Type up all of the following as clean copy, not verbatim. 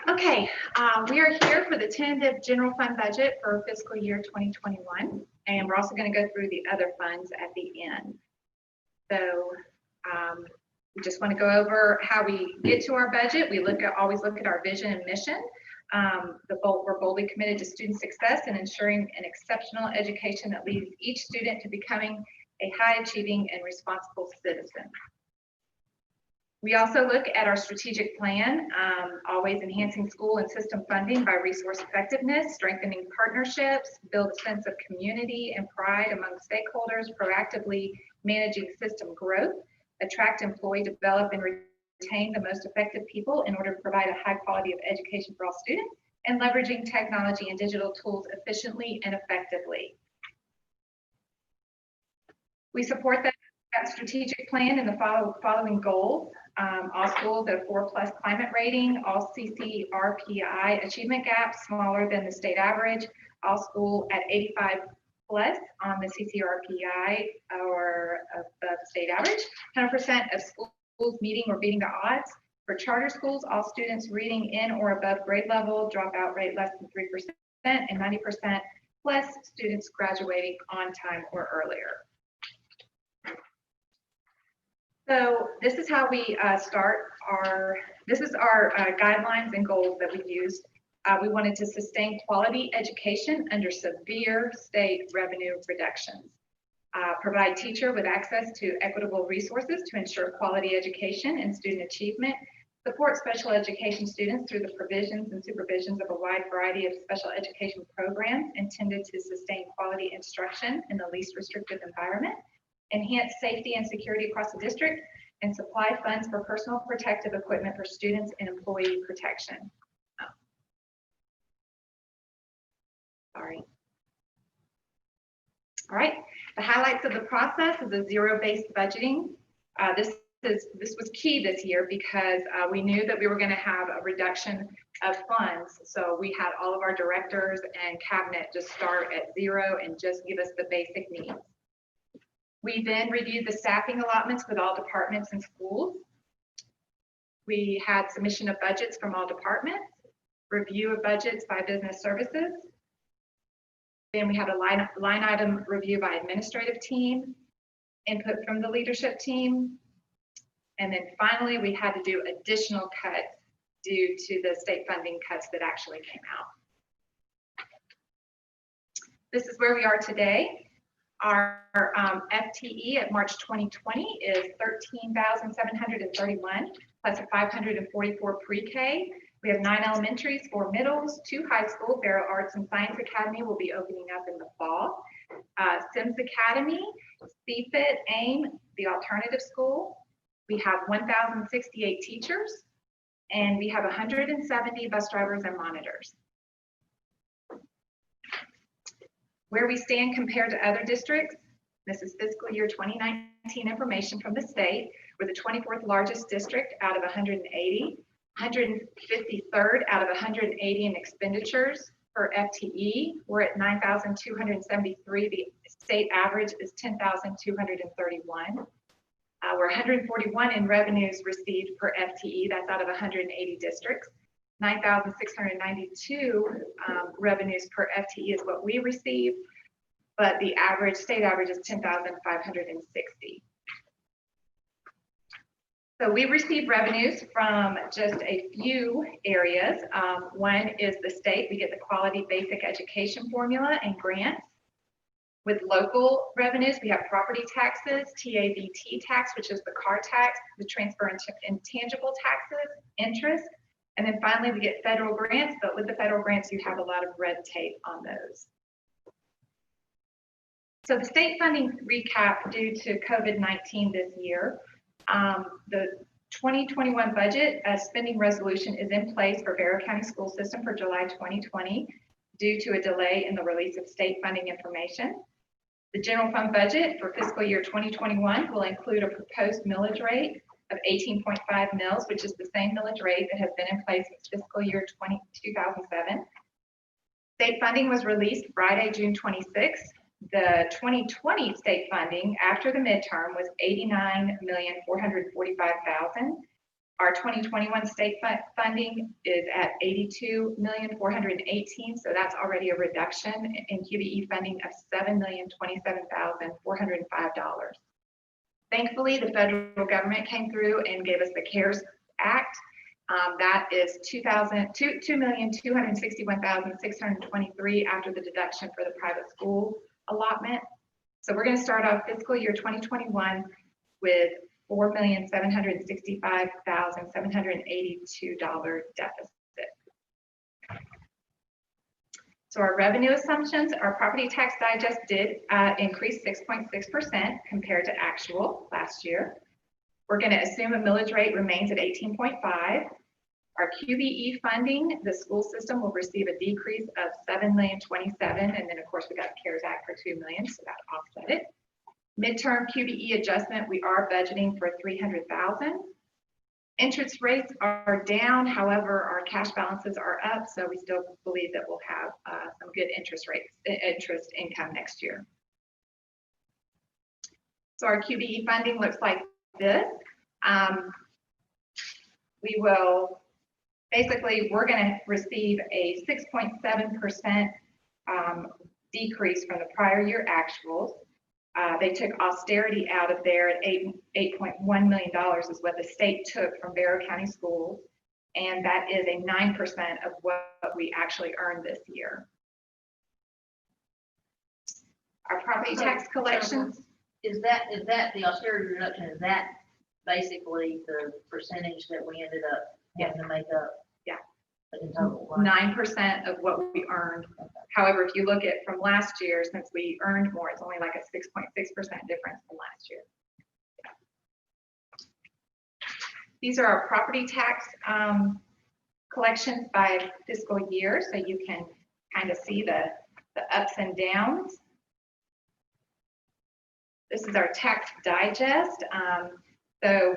Okay, we are here for the tentative general fund budget for fiscal year 2021, and we're also going to go through the other funds at the end. So we just want to go over how we get to our budget. We always look at our vision and mission. We're boldly committed to student success and ensuring an exceptional education that leads each student to becoming a high-achieving and responsible citizen. We also look at our strategic plan, always enhancing school and system funding by resource effectiveness, strengthening partnerships, build a sense of community and pride among stakeholders, proactively managing system growth, attract, employ, develop, and retain the most effective people in order to provide a high quality of education for all students, and leveraging technology and digital tools efficiently and effectively. We support that strategic plan in the following goals. All schools at a 4+ climate rating, all CCRPI achievement gaps smaller than the state average, all school at 85+ on the CCRPI or above state average, 100% of schools meeting or beating the odds. For charter schools, all students reading in or above grade level, dropout rate less than 3%, and 90% plus students graduating on time or earlier. So this is how we this is our guidelines and goals that we used. We wanted to sustain quality education under severe state revenue reductions. Provide teacher with access to equitable resources to ensure quality education and student achievement. Support special education students through the provisions and supervisions of a wide variety of special education programs intended to sustain quality instruction in the least restrictive environment. Enhance safety and security across the district, and supply funds for personal protective equipment for students and employee protection. Sorry. All right, the highlights of the process is a zero-based budgeting. This was key this year because we knew that we were going to have a reduction of funds. So we had all of our directors and cabinet just start at zero and just give us the basic needs. We then reviewed the staffing allotments with all departments and schools. We had submission of budgets from all departments, review of budgets by business services. Then we had a line item review by administrative team, input from the leadership team. And then finally, we had to do additional cuts due to the state funding cuts that actually came out. This is where we are today. Our FTE at March 2020 is 13,731 plus a 544 pre-K. We have 9 elementaries, 4 middles, 2 high schools. Barrow Arts and Science Academy will be opening up in the fall. Sims Academy, CFIT, AIM, the alternative school. We have 1,068 teachers, and we have 170 bus drivers and monitors. Where we stand compared to other districts, this is fiscal year 2019 information from the state. We're the 24th largest district out of 180, 153rd out of 180 in expenditures per FTE. We're at 9,273. The state average is 10,231. We're 141 in revenues received per FTE. That's out of 180 districts. 9,692 revenues per FTE is what we receive, but the average, state average is 10,560. So we receive revenues from just a few areas. One is the state. We get the Quality Basic Education Formula and grants. With local revenues, we have property taxes, TABT tax, which is the car tax, the transfer intangible taxes, interest. And then finally, we get federal grants, but with the federal grants, you have a lot of red tape on those. So the state funding recap due to COVID-19 this year, the 2021 budget spending resolution is in place for Barrow County School System for July 2020 due to a delay in the release of state funding information. The general fund budget for fiscal year 2021 will include a proposed millage rate of 18.5 mils, which is the same millage rate that has been in place since fiscal year 2007. State funding was released Friday, June 26th. The 2020 state funding after the midterm was $89,445,000. Our 2021 state funding is at $82,418,000, so that's already a reduction in QBE funding of $7,027,405. Thankfully, the federal government came through and gave us the CARES Act. That is $2,261,623 after the deduction for the private school allotment. So we're going to start off fiscal year 2021 with $4,765,782 deficit. So our revenue assumptions, our property tax digest did increase 6.6% compared to actual last year. We're going to assume a millage rate remains at 18.5. Our QBE funding, the school system will receive a decrease of $7,027,000, and then of course we got the CARES Act for $2 million, so that offset it. Midterm QBE adjustment, we are budgeting for $300,000. Interest rates are down, however, our cash balances are up, so we still believe that we'll have some good interest income next year. So our QBE funding looks like this. We will basically, we're going to receive a 6.7% decrease from the prior year actuals. They took austerity out of there at $8.1 million is what the state took from Barrow County Schools, and that is a 9% of what we actually earned this year. Our property tax collections. Is that the austerity reduction? Is that basically the percentage that we ended up having to make up? Yeah. In total, 9% of what we earned. Okay. However, if you look at from last year, since we earned more, it's only like a 6.6% difference from last year. Yeah. These are our property tax collections by fiscal year, so you can kind of see the ups and downs. This is our tax digest. So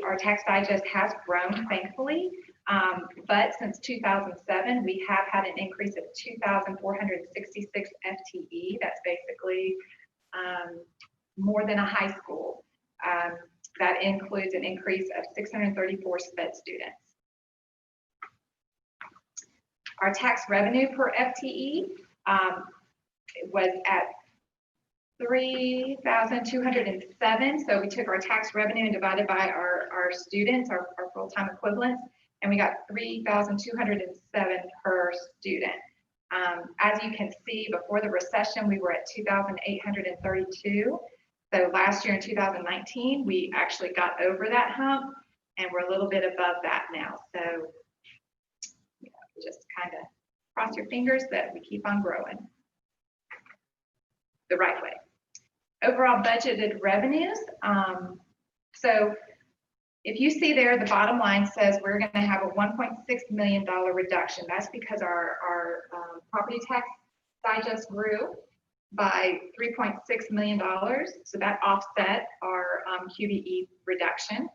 our tax digest has grown, thankfully. But since 2007, we have had an increase of 2,466 FTE. That's basically more than a high school. That includes an increase of 634 SPED students. Our tax revenue per FTE was at 3,207. So we took our tax revenue and divided by our students, our full-time equivalents, and we got 3,207 per student. As you can see, before the recession, we were at 2,832. So last year in 2019, we actually got over that hump, and we're a little bit above that now. So just kind of cross your fingers that we keep on growing the right way. Overall budgeted revenues. So if you see there, the bottom line says we're going to have a $1.6 million reduction. That's because our property tax digest grew by $3.6 million. So that offset our QBE reduction.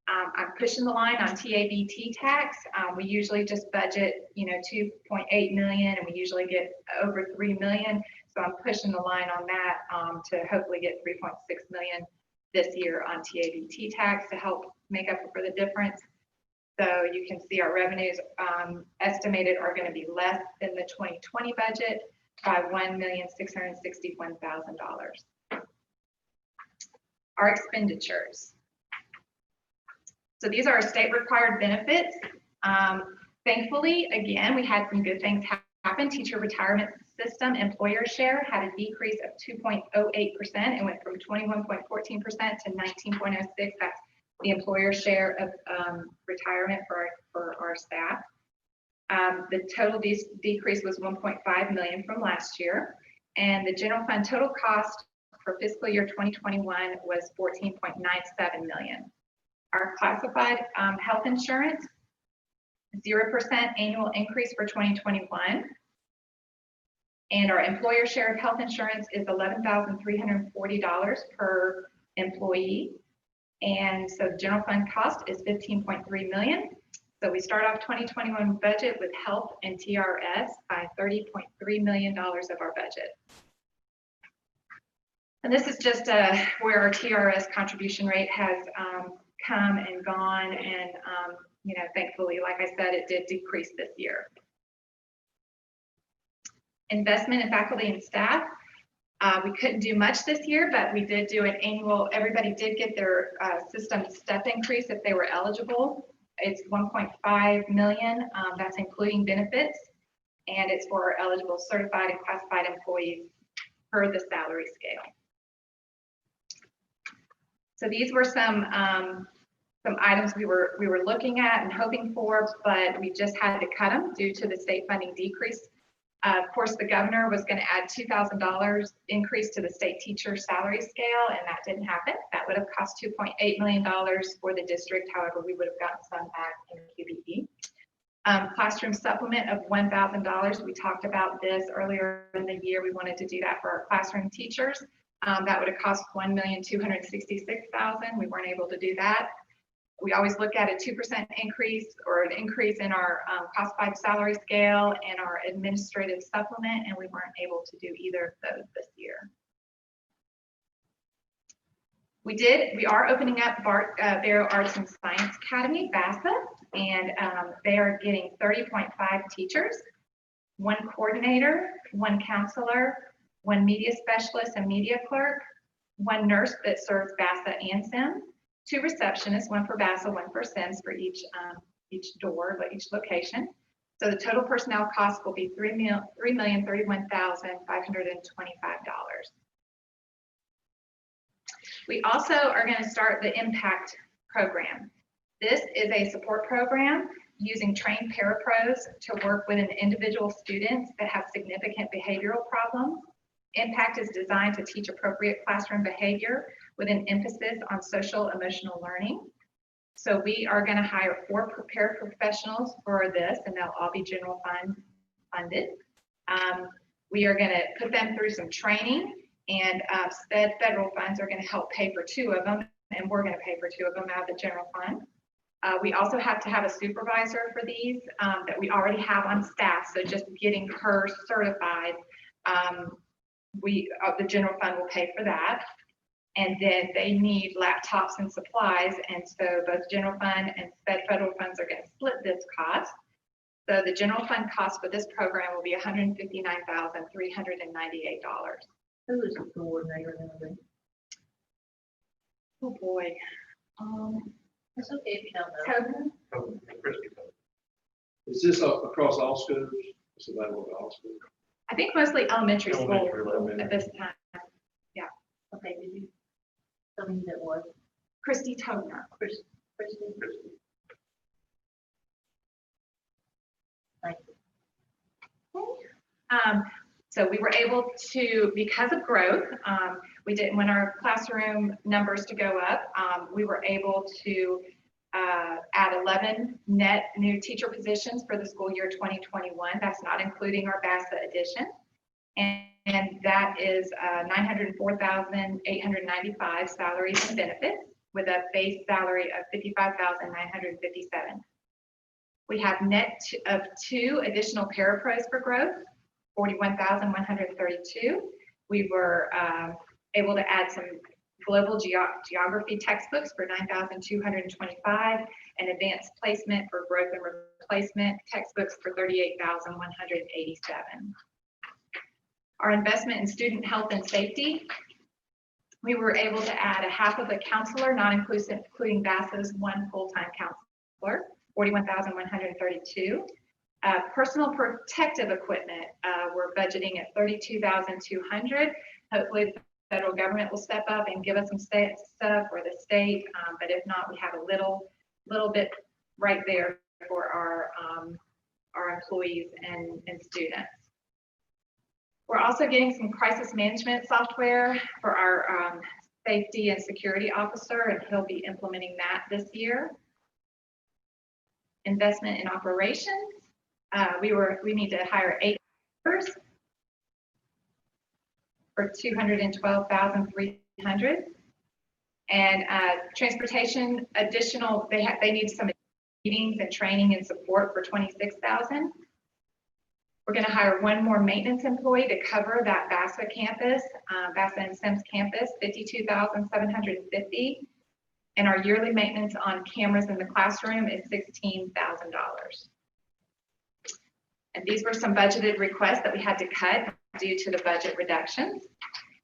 I'm pushing the line on TABT tax. We usually just budget, 2.8 million, and we usually get over 3 million. So I'm pushing the line on that to hopefully get 3.6 million this year on TABT tax to help make up for the difference. So you can see our revenues estimated are going to be less than the 2020 budget by $1,661,000. Our expenditures. So these are our state required benefits. Thankfully, again, we had some good things happen. Teacher retirement system employer share had a decrease of 2.08%. It went from 21.14% to 19.06%. That's the employer share of retirement for our staff. The total decrease was 1.5 million from last year. And the general fund total cost for fiscal year 2021 was 14.97 million. Our classified health insurance, 0% annual increase for 2021. And our employer share of health insurance is $11,340 per employee. And so the general fund cost is 15.3 million. So we start off 2021 budget with health and TRS by $30.3 million of our budget. And this is just where our TRS contribution rate has come and gone, and thankfully, like I said, it did decrease this year. Investment in faculty and staff. We couldn't do much this year, but we did do an annual, everybody did get their system step increase if they were eligible. It's 1.5 million, that's including benefits, and it's for our eligible certified and classified employees per the salary scale. So these were some items we were looking at and hoping for, but we just had to cut them due to the state funding decrease. Of course, the governor was going to add $2,000 increase to the state teacher salary scale, and that didn't happen. That would have cost $2.8 million for the district. However, we would have gotten some back in QBE. Classroom supplement of $1,000. We talked about this earlier in the year. We wanted to do that for our classroom teachers. That would have cost $1,266,000. We weren't able to do that. We always look at a 2% increase or an increase in our classified salary scale and our administrative supplement, and we weren't able to do either of those this year. We are opening up Barrow Arts and Science Academy, BASA, and they are getting 30.5 teachers, 1 coordinator, 1 counselor, 1 media specialist and media clerk, 1 nurse that serves BASA and SIM, 2 receptionists, 1 for BASA, 1 for SIMS for each door, but each location. So the total personnel cost will be $3,031,525. We also are going to start the Impact program. This is a support program using trained parapros to work with an individual students that have significant behavioral problems. Impact is designed to teach appropriate classroom behavior with an emphasis on social emotional learning. So we are going to hire 4 prepared professionals for this, and they'll all be general fund funded. We are going to put them through some training, and federal funds are going to help pay for 2 of them, and we're going to pay for 2 of them out of the general fund. We also have to have a supervisor for these that we already have on staff, so just getting her certified, the general fund will pay for that. And then they need laptops and supplies, and so both general fund and federal funds are going to split this cost. So the general fund cost for this program will be $159,398. Who is the coordinator going to be? Oh boy. It's okay if you don't know. Tobin? Is this across all schools? Is it available to all schools? I think mostly elementary school Elementary. at this time. Okay, did you tell me who that was? Christy Tobner. Christy? Thank you. So we were able to, because of growth, we didn't want our classroom numbers to go up. We were able to add 11 net new teacher positions for the school year 2021. That's not including our BASA addition. And that is $904,895 salaries and benefits with a base salary of $55,957. We have net of 2 additional parapros for growth, 41,132. We were able to add some global geography textbooks for 9,225 and advanced placement for growth and replacement textbooks for 38,187. Our investment in student health and safety, we were able to add a half of a counselor, not including BASA's 1 full-time counselor, 41,132. Personal protective equipment, we're budgeting at 32,200. Hopefully the federal government will step up and give us some stuff, or the state, but if not, we have a little bit right there for our employees and students. We're also getting some crisis management software for our safety and security officer, and he'll be implementing that this year. Investment in operations. We need to hire 8 workers for $212,300. And transportation additional, they need some meetings and training and support for $26,000. We're going to hire one more maintenance employee to cover that Vassar campus, Vassar and Sims campus, $52,750. And our yearly maintenance on cameras in the classroom is $16,000. And these were some budgeted requests that we had to cut due to the budget reductions.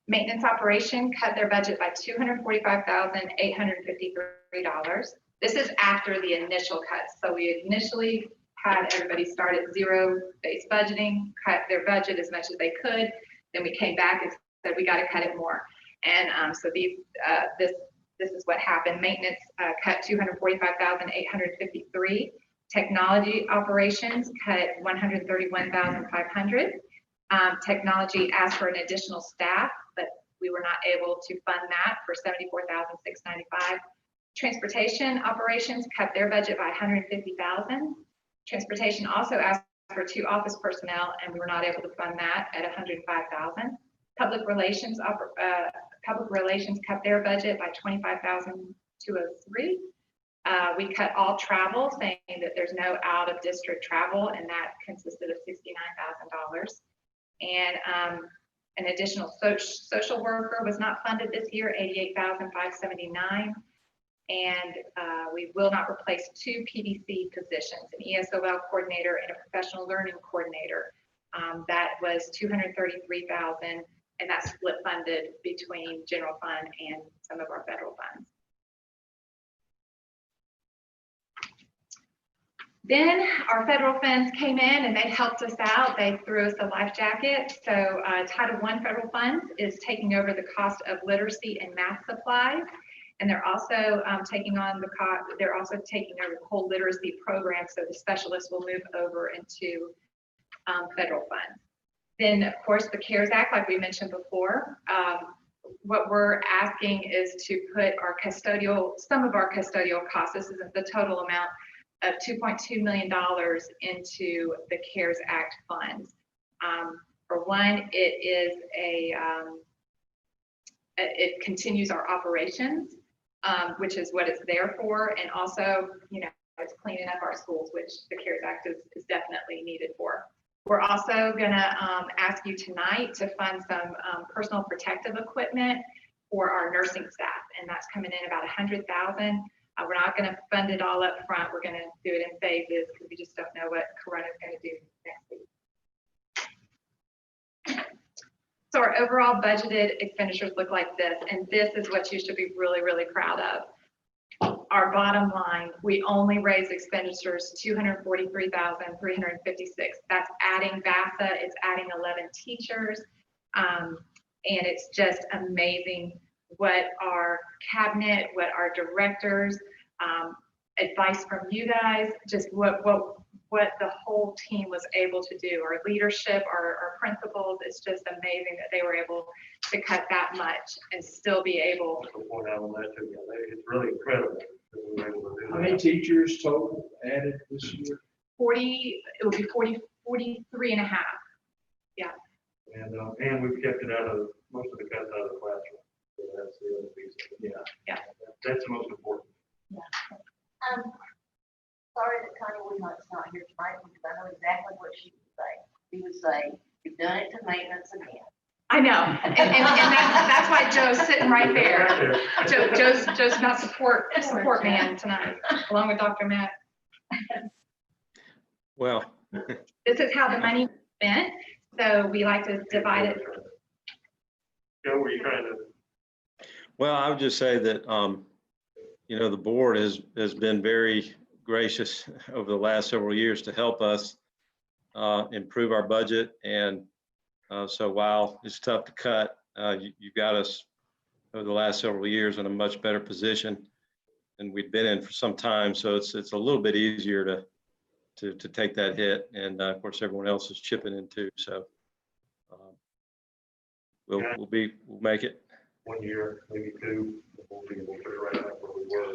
Maintenance operation cut their budget by $245,853. This is after the initial cuts. So we initially had everybody start at zero-based budgeting, cut their budget as much as they could. Then we came back and said we got to cut it more. And so this is what happened. Maintenance cut $245,853. Technology operations cut $131,500. Technology asked for an additional staff, but we were not able to fund that for $74,695. Transportation operations cut their budget by $150,000. Transportation also asked for 2 office personnel, and we were not able to fund that at $105,000. Public relations cut their budget by $25,203. We cut all travel, saying that there's no out of district travel, and that consisted of $69,000. And an additional social worker was not funded this year, $88,579. And we will not replace 2 PDC positions, an ESOL coordinator and a professional learning coordinator. That was $233,000, and that's split funded between general fund and some of our federal funds. Then our federal funds came in and they helped us out. They threw us a life jacket. So Title I federal funds is taking over the cost of literacy and math supplies. And they're also taking on the cost, they're also taking over the whole literacy program. So the specialists will move over into federal funds. Then of course the CARES Act, like we mentioned before, what we're asking is to put our custodial, some of our custodial costs, this isn't the total amount, of $2.2 million into the CARES Act funds. For one, it continues our operations, which is what it's there for, and also, it's cleaning up our schools, which the CARES Act is definitely needed for. We're also gonna ask you tonight to fund some personal protective equipment for our nursing staff, and that's coming in about $100,000. We're not going to fund it all up front. We're going to do it in phases because we just don't know what Corona is going to do next week. So our overall budgeted expenditures look like this, and this is what you should be really, really proud of. Our bottom line, we only raised expenditures $243,356. That's adding VASA, it's adding 11 teachers, and it's just amazing what our cabinet, what our directors, advice from you guys, just what the whole team was able to do. Our leadership, our principals, it's just amazing that they were able to cut that much and still be able. To point out on that too, it's really incredible that we were able to do that. How many teachers total added this year? 40, it would be 43 and a half. Yeah. And we've kept it out of, most of the cuts out of the classroom. So that's the other piece. Yeah. That's the most important. Sorry that Connie Wilmot's not here tonight because I know exactly what she would say. She would say, you've done it to maintenance again. I know, and that's why Joe's sitting right there. Joe's not support man tonight, along with Dr. Matt. Well, This is how the money was spent, so we like to divide it. Joe, were you trying to? well, I would just say that, the board has been very gracious over the last several years to help us improve our budget. And so while it's tough to cut, you got us over the last several years in a much better position than we'd been in for some time. So it's a little bit easier to take that hit. And of course, everyone else is chipping in too. So we'll make it. 1 year, maybe 2, before we will figure right out where we were.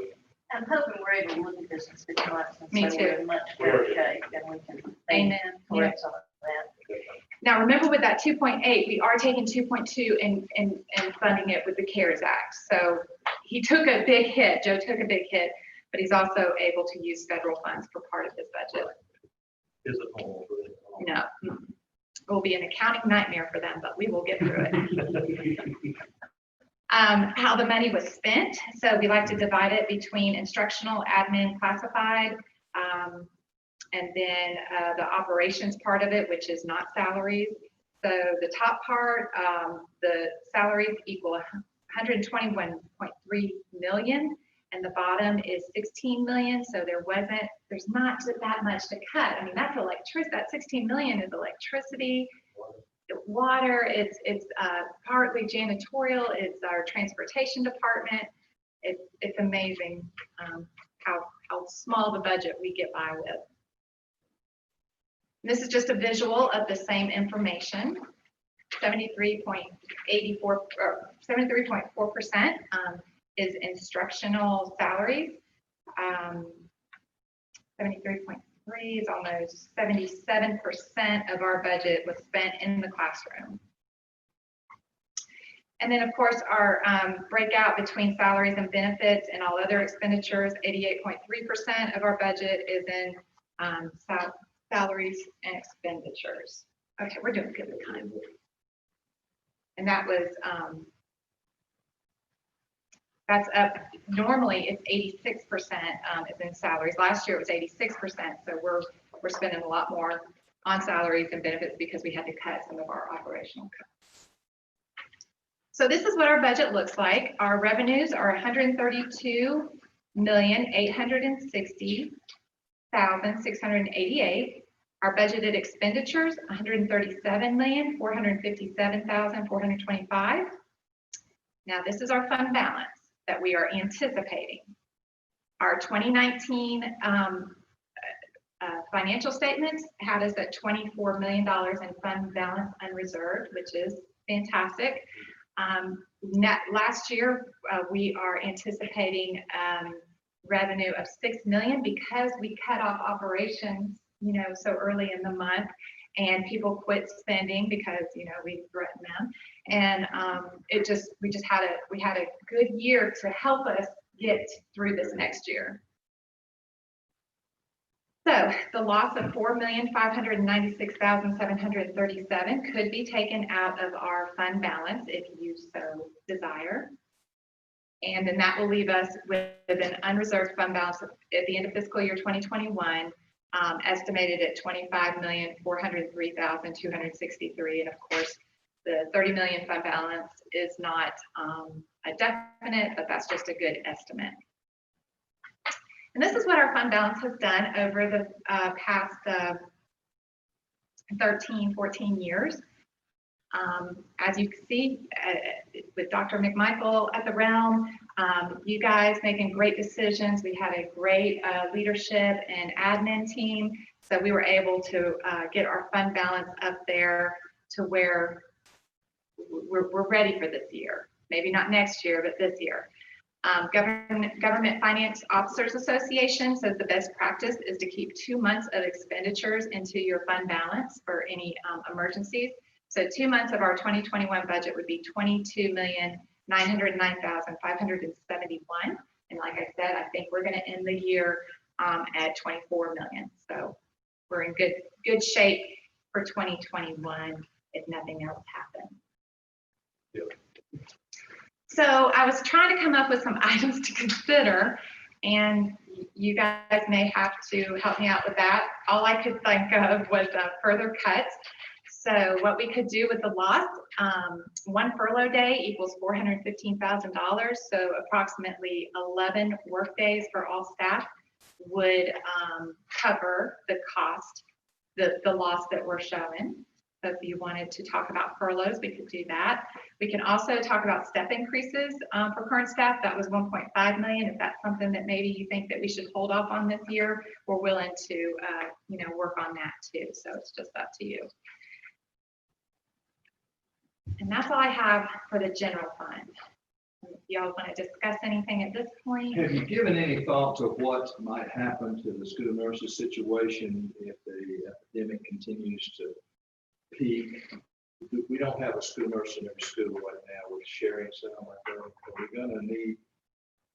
I'm hoping we're able to look at this in 6 months and Me say we're too. in much better shape and we can Amen. correct some of that. Now, remember with that 2.8, we are taking 2.2 and funding it with the CARES Act. So he took a big hit, Joe took a big hit, but he's also able to use federal funds for part of his budget. Is it normal for them? No. will be an accounting nightmare for them, but we will get through it. How the money was spent. So we like to divide it between instructional, admin, classified, and then the operations part of it, which is not salaries. So the top part, the salaries equal 121.3 million, and the bottom is 16 million. So there's not that much to cut. I mean, that's electricity. That 16 million is electricity, water. It's partly janitorial. It's our transportation department. It's amazing how small the budget we get by with. This is just a visual of the same information. 73.84 or 73.4% is instructional salaries. 73.3 is almost 77% of our budget was spent in the classroom. And then, of course, our breakout between salaries and benefits and all other expenditures, 88.3% of our budget is in salaries and expenditures. Okay, we're doing good with time. And that was, that's up, normally it's 86% is in salaries. Last year it was 86%, so we're spending a lot more on salaries and benefits because we had to cut some of our operational cuts. So this is what our budget looks like. Our revenues are 132,860,688. Our budgeted expenditures, 137,457,425. Now this is our fund balance that we are anticipating. Our 2019 financial statements had us at $24 million in fund balance unreserved, which is fantastic. Last year, we are anticipating revenue of $6 million because we cut off operations, so early in the month, and people quit spending because, we threatened them. And we had a good year to help us get through this next year. So the loss of $4,596,737 could be taken out of our fund balance if you so desire. And then that will leave us with an unreserved fund balance at the end of fiscal year 2021, estimated at $25,403,263. And of course, the 30 million fund balance is not a definite, but that's just a good estimate. And this is what our fund balance has done over the past 13, 14 years. As you can see, with Dr. McMichael at the realm, you guys making great decisions. We had a great leadership and admin team. So we were able to get our fund balance up there to where we're ready for this year. Maybe not next year, but this year. Government Finance Officers Association says the best practice is to keep 2 months of expenditures into your fund balance for any emergencies. So 2 months of our 2021 budget would be $22,909,571. And like I said, I think we're going to end the year at 24 million. So we're in good shape for 2021 if nothing else happens. Yep. So I was trying to come up with some items to consider, and you guys may have to help me out with that. All I could think of was further cuts. So what we could do with the loss, one furlough day equals $415,000. So approximately 11 work days for all staff would cover the cost, the loss that we're showing. So if you wanted to talk about furloughs, we could do that. We can also talk about step increases for current staff. That was 1.5 million. If that's something that maybe you think that we should hold off on this year, we're willing to, work on that too. So it's just up to you. And that's all I have for the general fund. If y'all want to discuss anything at this point? Have you given any thought to what might happen to the school nurses situation if the epidemic continues to peak? We don't have a school nurse in every school right now. We're sharing some like that. Are we going to need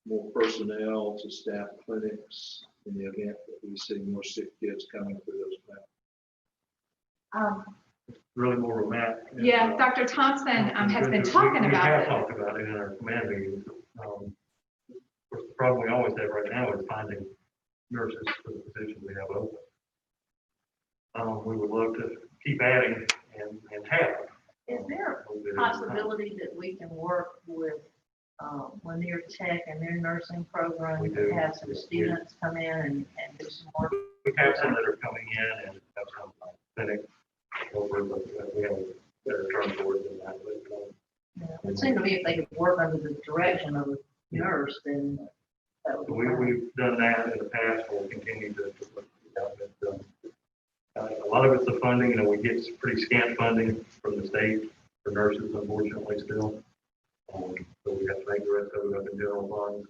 more personnel to staff clinics in the event that we see more sick kids coming through those clinics? really more of a Matt. Yeah, Dr. Thompson has been talking We about have this. talked about it in our command meetings. Of course, the problem we always have right now is finding nurses for the positions we have open. We would love to keep adding and have. Is there a possibility that we can work with Lanier Tech and their nursing program We to do. have some students come in and do some work? We have some that are coming in and have some clinic over, but we have a better term for it than that. But, It seemed to me if they could work under the direction of a nurse, then that would be fine. we've done that in the past, we'll continue to look at that. A lot of it's the funding, we get pretty scant funding from the state for nurses, unfortunately, still. So we have to make the rest of it up in general funds.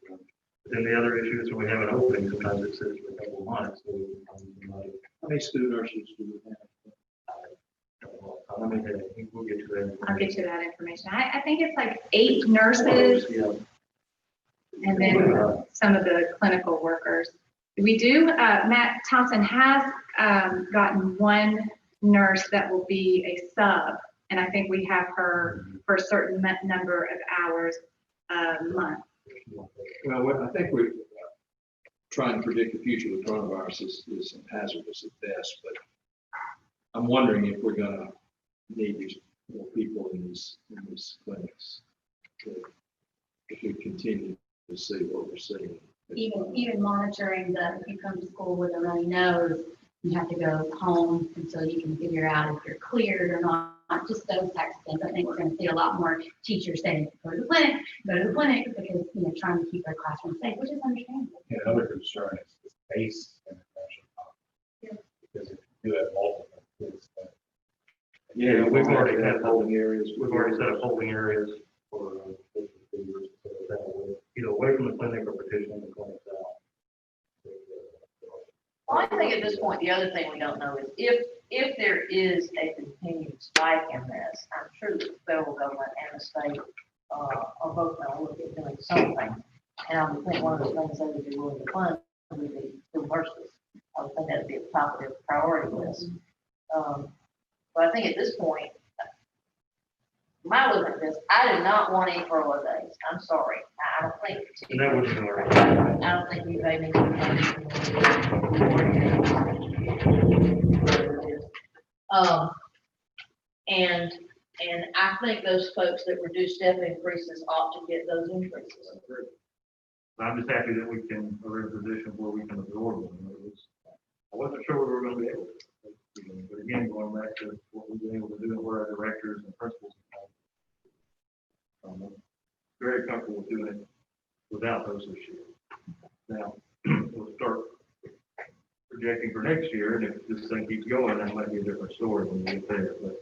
But then the other issue is when we have an opening, sometimes it sits for a couple of months. So How many school nurses do we have? we'll get to that. I'll get you that information. I think it's like 8 nurses Yeah. and then some of the clinical workers. We do, Matt Thompson has gotten one nurse that will be a sub, and I think we have her for a certain number of hours a month. Well, I think we're trying to predict the future with coronavirus is hazardous at best, but I'm wondering if we're gonna need these more people in these clinics. If we continue to see what we're seeing. Even monitoring the, if you come to school with a runny nose, you have to go home until you can figure out if you're cleared or not, just those types of things. I think we're gonna see a lot more teachers saying, go to the clinic, because, trying to keep their classroom safe, which is understandable. And another concern is the space and the pressure. Because if you do have multiple kids, Yeah, we've already had holding areas. We've already set up holding areas for either away from the clinic or partitioning the clinic out. Well, I think at this point, the other thing we don't know is if there is a continued spike in this, I'm sure the federal government and the state are both going to look at doing something. And I would think one of the things they would be willing to fund would be the nurses. I would think that'd be at the top of their priority list. But I think at this point, my look at this, I do not want any furlough days. I'm sorry. I don't think. And that wouldn't be right. I don't think we made and I think those folks that reduce step increases ought to get those increases. I'm just happy that we are in a position where we can absorb them. I wasn't sure we were going to be able to. But again, going back to what we've been able to do and where our directors and principals I'm very comfortable with doing it without those issues. Now, we'll start projecting for next year, and if this thing keeps going, that might be a different story when we get there. But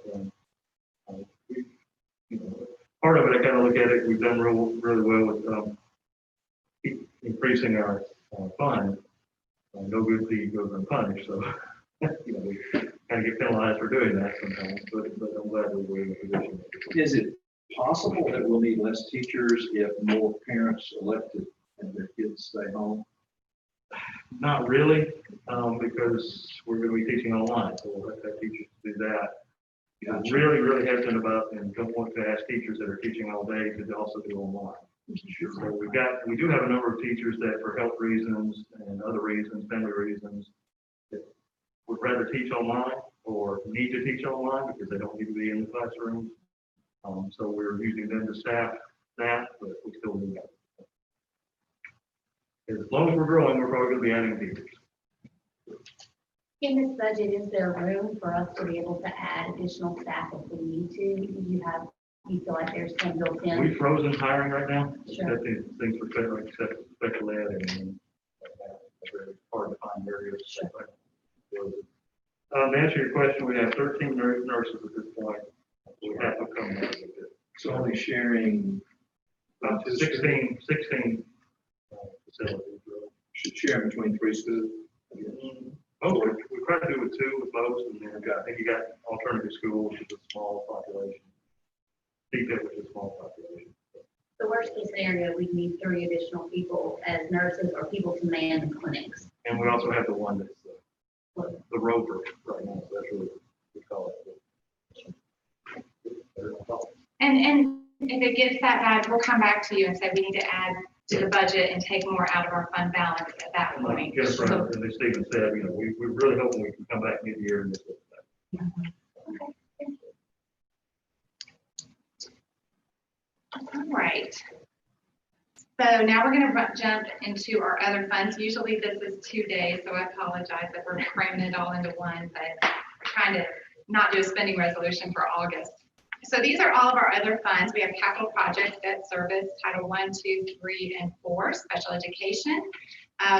part of it, I kind of look at it, we've done really well with increasing our fund. No good deed goes unpunished, so we kind of get penalized for doing that sometimes. But I'm glad that we're in a position. Is it possible that we'll need less teachers if more parents elect to have their kids stay home? Not really, because we're going to be teaching online, so we'll have teachers do that. I'm really, really hesitant about and don't want to ask teachers that are teaching all day to also do online. So we do have a number of teachers that for health reasons and other reasons, family reasons, that would rather teach online or need to teach online because they don't need to be in the classroom. So we're using them to staff that, but we still need that. As long as we're growing, we're probably going to be adding teachers. In this budget, is there room for us to be able to add additional staff if we need to? You feel like there's some built in? We've frozen hiring right now. Sure. Except in things for special ed and very hard to find areas. To answer your question, we have 13 nurses at this point. We have to come up with it. So only sharing, About 16 facilities. should share between 3 schools. Oh, we try to do with 2 with most, and then I think you got alternative schools, which is a small population. CPIP, which is a small population. The worst case scenario, we need 3 additional people as nurses or people to man the clinics. And we also have the one that's the rover right now, so that's what we call it. And if it gets that bad, we'll come back to you and say we need to add to the budget and take more out of our fund balance at that Like point. Jennifer and Stephen said, you know, we're really hoping we can come back mid-year and this. All right. So now we're going to jump into our other funds. Usually this is 2 days, so I apologize that we're cramming it all into one, but we're trying to not do a spending resolution for August. So these are all of our other funds. We have capital projects, debt service, Title 1, 2, 3, and 4, special education,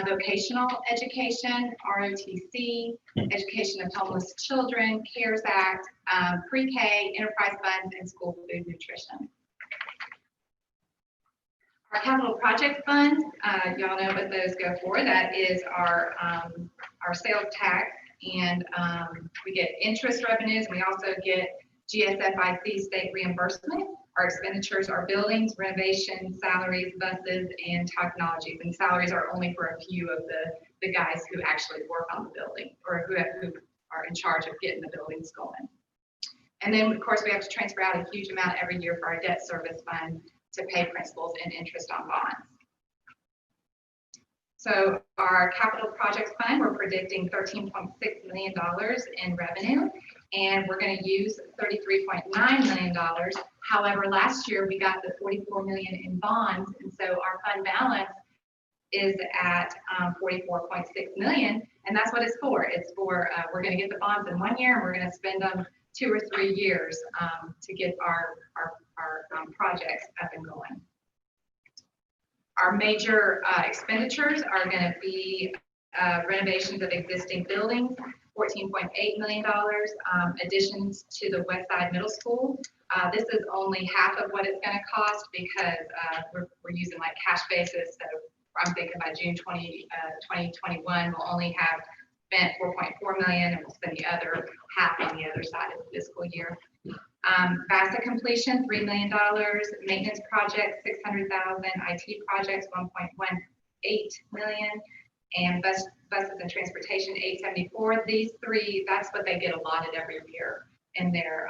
vocational education, ROTC, education of homeless children, CARES Act, pre-K, enterprise funds, and school food nutrition. Our capital project fund, y'all know what those go for. That is our sales tax, and we get interest revenues. We also get GSFIC state reimbursement. Our expenditures are buildings, renovation, salaries, buses, and technologies. And salaries are only for a few of the guys who actually work on the building or who are in charge of getting the buildings going. And then, of course, we have to transfer out a huge amount every year for our debt service fund to pay principals and interest on bonds. So our capital projects fund, we're predicting $13.6 million in revenue, and we're going to use $33.9 million. However, last year we got the $44 million in bonds, and so our fund balance is at $44.6 million, and that's what it's for. It's for, we're going to get the bonds in 1 year, and we're going to spend them 2 or 3 years to get our projects up and going. Our major expenditures are going to be renovations of existing buildings, $14.8 million, additions to the West Side Middle School. This is only half of what it's going to cost because we're using like cash basis. So I'm thinking by June 2021, we'll only have spent 4.4 million, and we'll spend the other half on the other side of the fiscal year. VASA completion, $3 million, maintenance projects, $600,000, IT projects, $1.18 million, and buses and transportation, $874,000. These three, that's what they get allotted every year in their,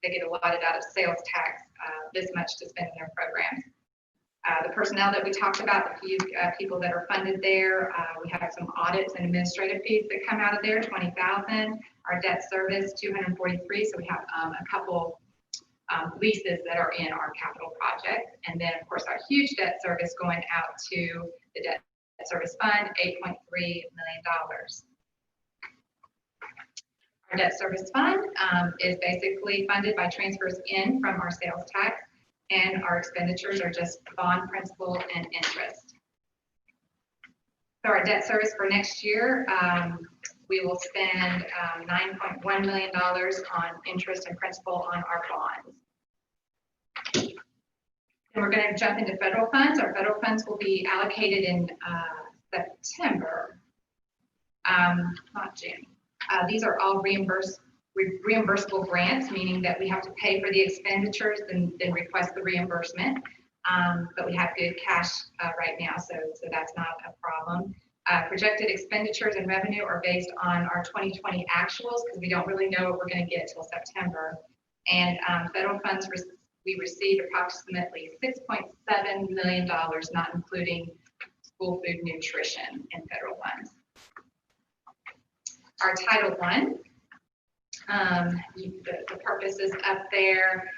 they get allotted out of sales tax, this much to spend in their programs. The personnel that we talked about, the few people that are funded there, we have some audits and administrative fees that come out of there, $20,000. Our debt service, $243,000. So we have a couple leases that are in our capital project, and then of course our huge debt service going out to the debt service fund, $8.3 million. Our debt service fund is basically funded by transfers in from our sales tax, and our expenditures are just bond principal and interest. So our debt service for next year, we will spend $9.1 million on interest and principal on our bonds. And we're going to jump into federal funds. Our federal funds will be allocated in September, not June. These are all reimbursable grants, meaning that we have to pay for the expenditures and then request the reimbursement. But we have good cash right now, so that's not a problem. Projected expenditures and revenue are based on our 2020 actuals because we don't really know what we're going to get till September. And federal funds, we received approximately $6.7 million, not including school food nutrition in federal funds. Our Title I, the purpose is up there.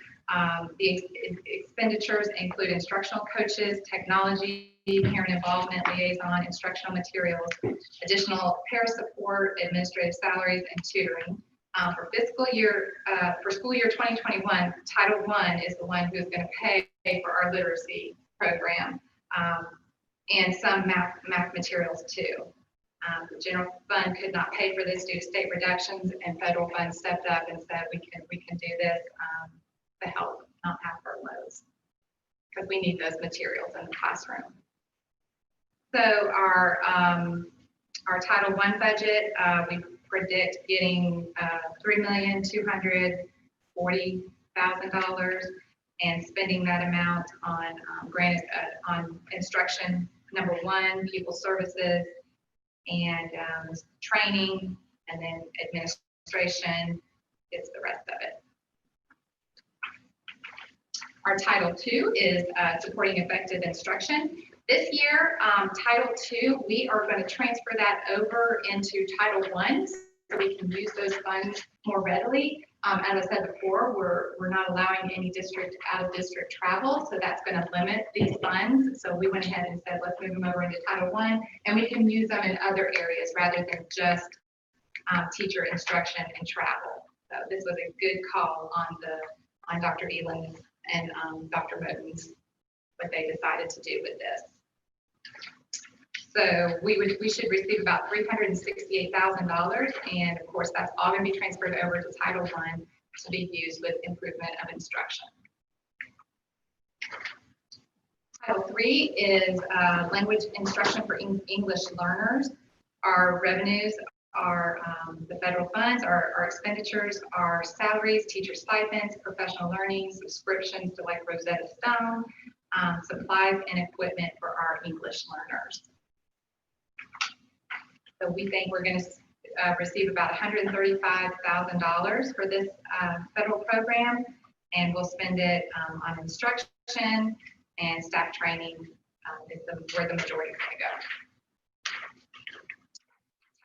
The expenditures include instructional coaches, technology, parent involvement, liaison, instructional materials, additional para support, administrative salaries, and tutoring. For school year 2021, Title I is the one who's going to pay for our literacy program and some math materials too. The general fund could not pay for this due to state reductions, and federal funds stepped up and said we can do this to help not have furloughs because we need those materials in the classroom. So our Title I budget, we predict getting $3,240,000 and spending that amount on on instruction, number one, pupil services, and training, and then administration is the rest of it. Our Title II is supporting effective instruction. This year, Title II, we are going to transfer that over into Title I so we can use those funds more readily. As I said before, we're not allowing any out of district travel, so that's going to limit these funds. So we went ahead and said, let's move them over into Title I, and we can use them in other areas rather than just teacher instruction and travel. So this was a good call on Dr. Eland's and Dr. Moten's, what they decided to do with this. So we should receive about $368,000, and of course that's all going to be transferred over to Title I to be used with improvement of instruction. Title III is language instruction for English learners. Our revenues are the federal funds, our expenditures are salaries, teacher stipends, professional learning, subscriptions to like Rosetta Stone, supplies and equipment for our English learners. So we think we're going to receive about $135,000 for this federal program, and we'll spend it on instruction and staff training is where the majority is going to go.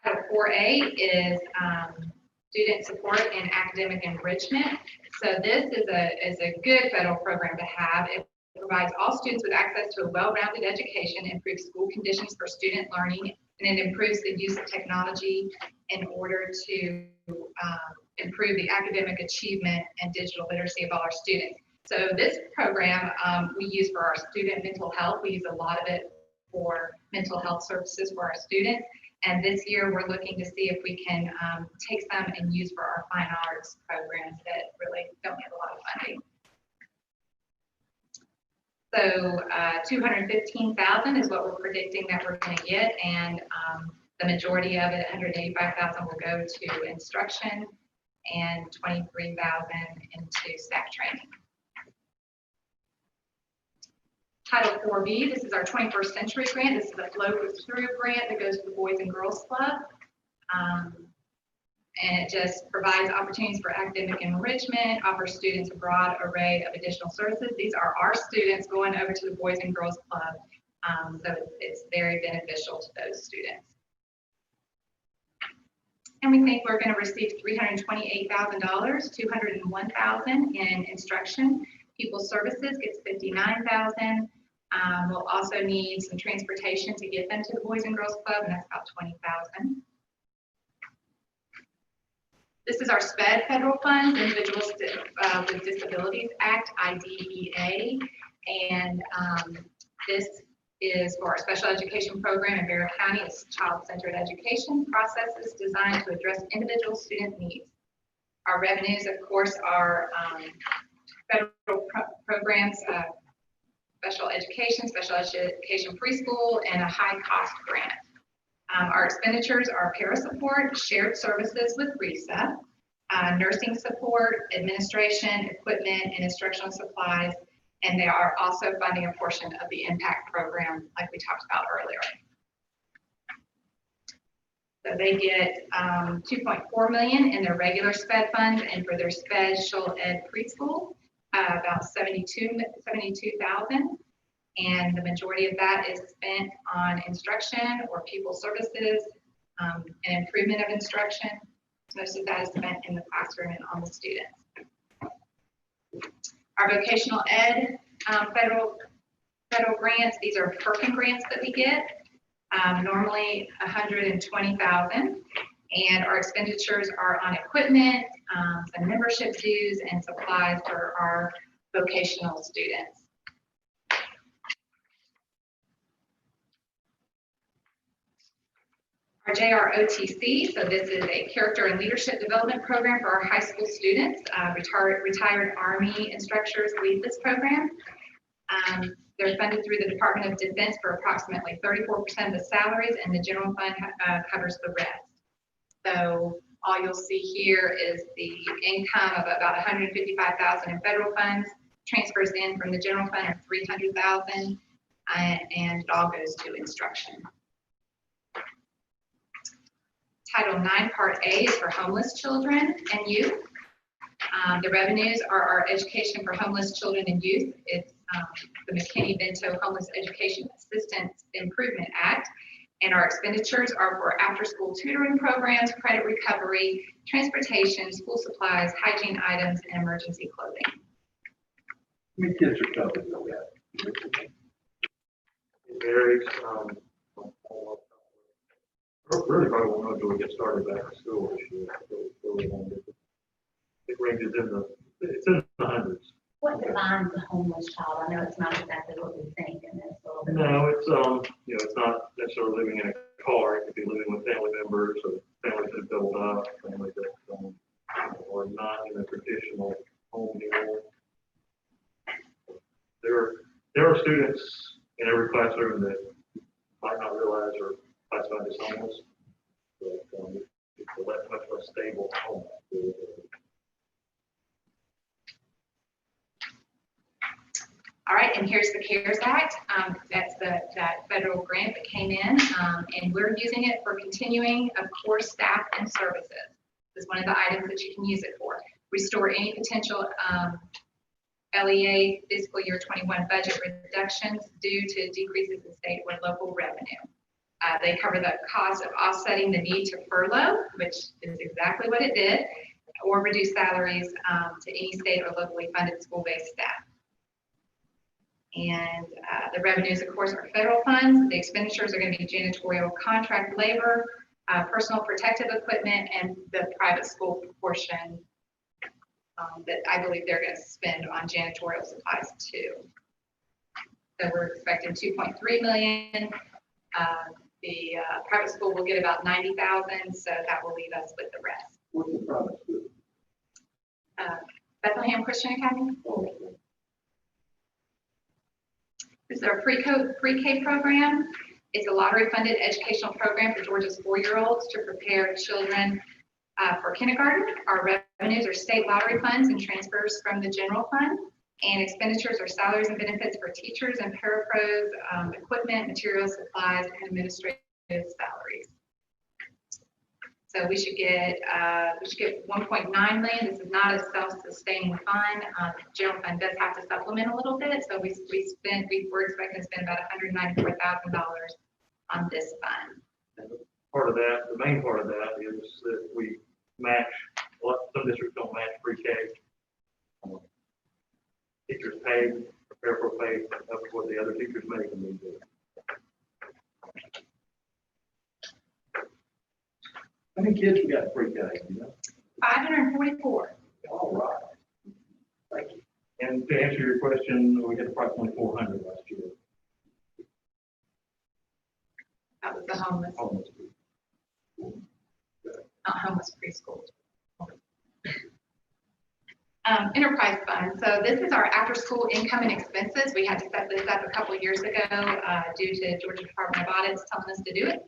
Title 4A is student support and academic enrichment. So this is a good federal program to have. It provides all students with access to a well-rounded education, improves school conditions for student learning, and it improves the use of technology in order to improve the academic achievement and digital literacy of all our students. So this program we use for our student mental health. We use a lot of it for mental health services for our students. And this year we're looking to see if we can take some and use for our fine arts programs that really don't get a lot of funding. So $215,000 is what we're predicting that we're going to get, and the majority of it, $185,000, will go to instruction and $23,000 into staff training. Title 4B, this is our 21st Century Grant. This is a flow through grant that goes to the Boys and Girls Club. And it just provides opportunities for academic enrichment, offers students a broad array of additional services. These are our students going over to the Boys and Girls Club. So it's very beneficial to those students. And we think we're going to receive $328,000, $201,000 in instruction. People Services gets $59,000. We'll also need some transportation to get them to the Boys and Girls Club, and that's about $20,000. This is our SPED federal funds, Individuals with Disabilities Act, IDEA, and this is for our special education program in Bear County. It's child-centered education processes designed to address individual student needs. Our revenues, of course, are federal programs, special education preschool, and a high-cost grant. Our expenditures are para support, shared services with RESA, nursing support, administration, equipment, and instructional supplies, and they are also funding a portion of the IMPACT program like we talked about earlier. So they get $2.4 million in their regular SPED funds, and for their special ed preschool, about $72,000. And the majority of that is spent on instruction or pupil services and improvement of instruction. Most of that is spent in the classroom and on the students. Our vocational ed federal grants, these are Perkin grants that we get, normally $120,000. And our expenditures are on equipment, some membership dues, and supplies for our vocational students. Our JROTC, so this is a character and leadership development program for our high school students. Retired Army instructors lead this program. They're funded through the Department of Defense for approximately 34% of the salaries, and the general fund covers the rest. So all you'll see here is the income of about $155,000 in federal funds, transfers in from the general fund of $300,000, and it all goes to instruction. Title IX Part A is for homeless children and youth. The revenues are our education for homeless children and youth. It's the McKinney-Vento Homeless Education Assistance Improvement Act. And our expenditures are for after-school tutoring programs, credit recovery, transportation, school supplies, hygiene items, and emergency clothing. How many kids are covered with that? It varies, really probably won't know until we get started back to school this year. It ranges it's in the hundreds. What defines a homeless child? I know it's not exactly what we think, and it's a little bit. No, it's, it's not necessarily living in a car. It could be living with family members or families that have built up, families that, are not in a traditional home anymore. There are students in every classroom that might not realize are classified as homeless, but it's a much less stable home. All right, and here's the CARES Act. That's that federal grant that came in, and we're using it for continuing of core staff and services. This is one of the items that you can use it for. Restore any potential LEA fiscal year 21 budget reductions due to decreases in state or local revenue. They cover the cost of offsetting the need to furlough, which is exactly what it did, or reduce salaries to any state or locally funded school-based staff. And the revenues, of course, are federal funds. The expenditures are going to be janitorial contract labor, personal protective equipment, and the private school portion that I believe they're going to spend on janitorial supplies too. So we're expecting 2.3 million. The private school will get about 90,000, so that will leave us with the rest. What's the private school? Bethlehem Christian Academy. This is our pre-K program. It's a lottery-funded educational program for Georgia's 4-year-olds to prepare children for kindergarten. Our revenues are state lottery funds and transfers from the general fund, and expenditures are salaries and benefits for teachers and parapros, equipment, materials, supplies, and administrative salaries. So we should get 1.9 million. This is not a self-sustaining fund. General fund does have to supplement a little bit, so we're expecting to spend about $194,000 on this fund. Part of that, the main part of that is that we match, some districts don't match pre-K. Teachers pay, prepare for pay, up to what the other teachers make and we do. How many kids we got pre-K, you know? 544. All right. Thank you. And to answer your question, we had approximately 400 last year. That was the homeless, Homeless people. not homeless preschool. Enterprise fund. So this is our after-school income and expenses. We had to set this up a couple of years ago due to Georgia Department of Audits telling us to do it.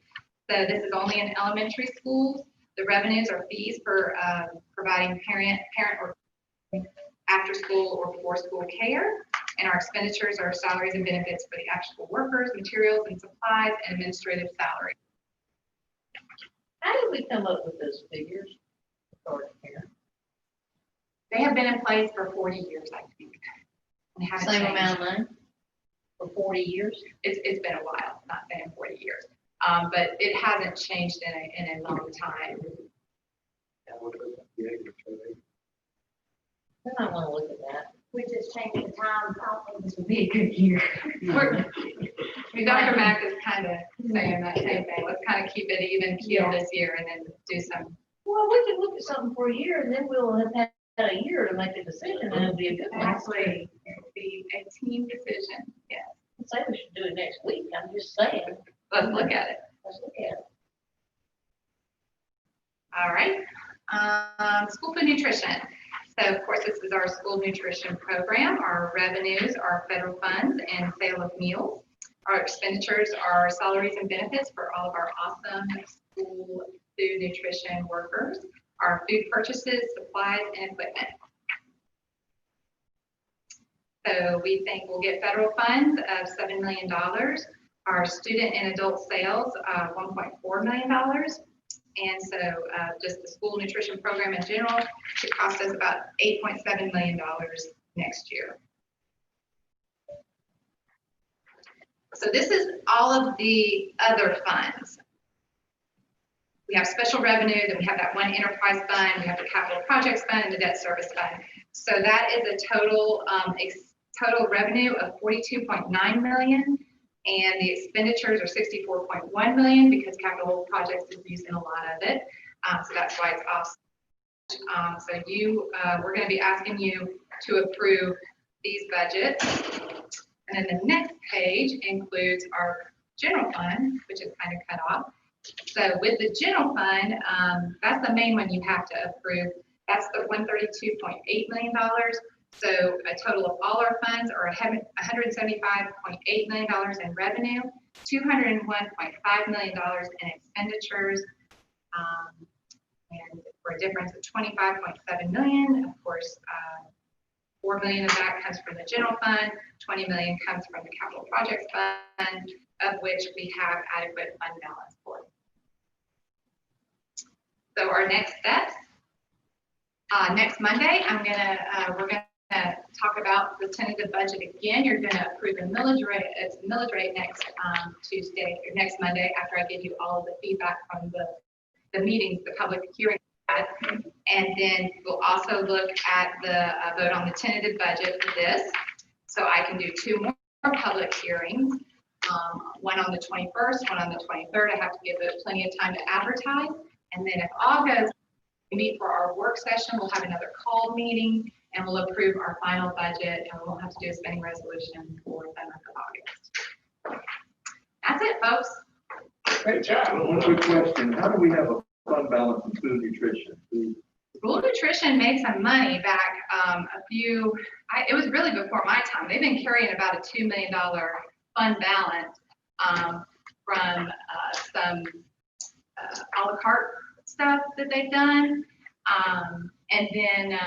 So this is only in elementary schools. The revenues are fees for providing parent or after-school or before-school care. And our expenditures are salaries and benefits for the actual workers, materials and supplies, and administrative salaries. How did we come up with those figures? They have been in place for 40 years, I think. And haven't Same changed. amount of money for 40 years? It's been a while, not been in 40 years. But it hasn't changed in a long time. Then I want to look at that. We just changed the time. I don't think this would be a good year. Dr. Mack is kind of saying that same thing. Let's kind of keep it even keel this year and then do some. Well, we can look at something for a year and then we'll have had a year to make a decision and it'll be a good one. Actually, it'll be a team decision. Yes. I'd say we should do it next week. I'm just saying. Let's look at it. Let's look at it. All right. School food nutrition. So of course, this is our school nutrition program. Our revenues are federal funds and sale of meals. Our expenditures are salaries and benefits for all of our awesome school food nutrition workers. Our food purchases, supplies, and equipment. So we think we'll get federal funds of $7 million. Our student and adult sales, $1.4 million. And so just the school nutrition program in general should cost us about $8.7 million next year. So this is all of the other funds. We have special revenue, then we have that one enterprise fund, we have the capital projects fund, and the debt service fund. So that is a total total revenue of 42.9 million, and the expenditures are 64.1 million because capital projects is using a lot of it. So that's why it's off. So we're going to be asking you to approve these budgets. And then the next page includes our general fund, which is kind of cut off. So with the general fund, that's the main one you have to approve. That's the $132.8 million. So a total of all our funds are $175.8 million in revenue, $201.5 million in expenditures, and for a difference of $25.7 million. Of course, $4 million of that comes from the general fund, $20 million comes from the capital projects fund, of which we have adequate fund balance for. So our next steps, next Monday, we're gonna talk about the tentative budget again. You're gonna approve a millage rate next Tuesday, or next Monday, after I give you all of the feedback from the meetings, the public hearing. And then we'll also look at the vote on the tentative budget for this. So I can do 2 more public hearings, one on the 21st, one on the 23rd. I have to give it plenty of time to advertise. And then if all goes, we meet for our work session, we'll have another call meeting, and we'll approve our final budget, and we won't have to do a spending resolution for the month of August. That's it, folks. Great job. One quick question. How do we have a fund balance in food nutrition? School nutrition made some money back it was really before my time. They've been carrying about a $2 million fund balance from some a la carte stuff that they've done. And then,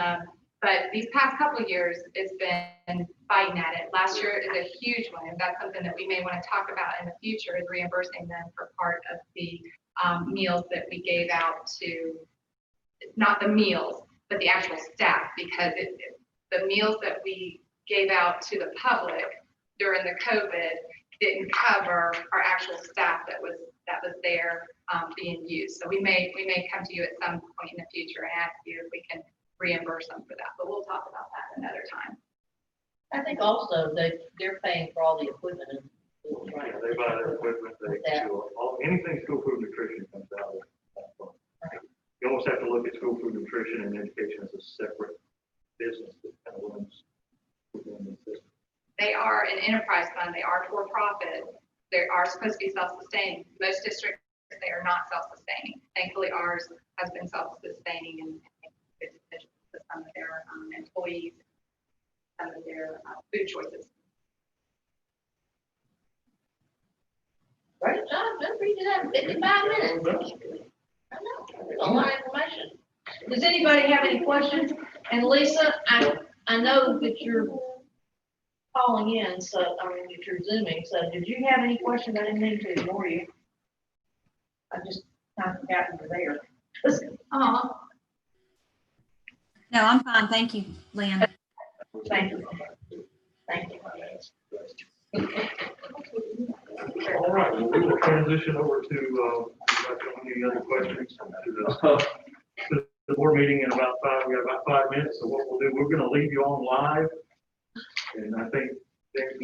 but these past couple of years, it's been fighting at it. Last year is a huge one, and that's something that we may want to talk about in the future, is reimbursing them for part of the meals that we gave out to, not the meals, but the actual staff, because the meals that we gave out to the public during the COVID didn't cover our actual staff that was there being used. So we may come to you at some point in the future and ask you if we can reimburse them for that, but we'll talk about that another time. I think also they're paying for all the equipment and schools, right? Yeah, they buy their equipment, anything school food nutrition comes out of that fund. You almost have to look at school food nutrition and education as a separate business that kind of runs within the system. They are an enterprise fund. They are for profit. They are supposed to be self-sustaining. Most districts, they are not self-sustaining. Thankfully, ours has been self-sustaining and with some of their employees, some of their food choices. Great job, just read it out in 55 minutes. I know, there's a lot of information. Does anybody have any questions? And Lisa, I know that you're calling in, so, that you're Zooming, so did you have any questions? I didn't mean to ignore you. I just kind of forgot you were there. No, I'm fine. Thank you, Lynn. Thank you. Thank you. All right, well, we will transition over to, any other questions to the board meeting in about 5 minutes. So what we'll do, we're going to leave you on live. And I think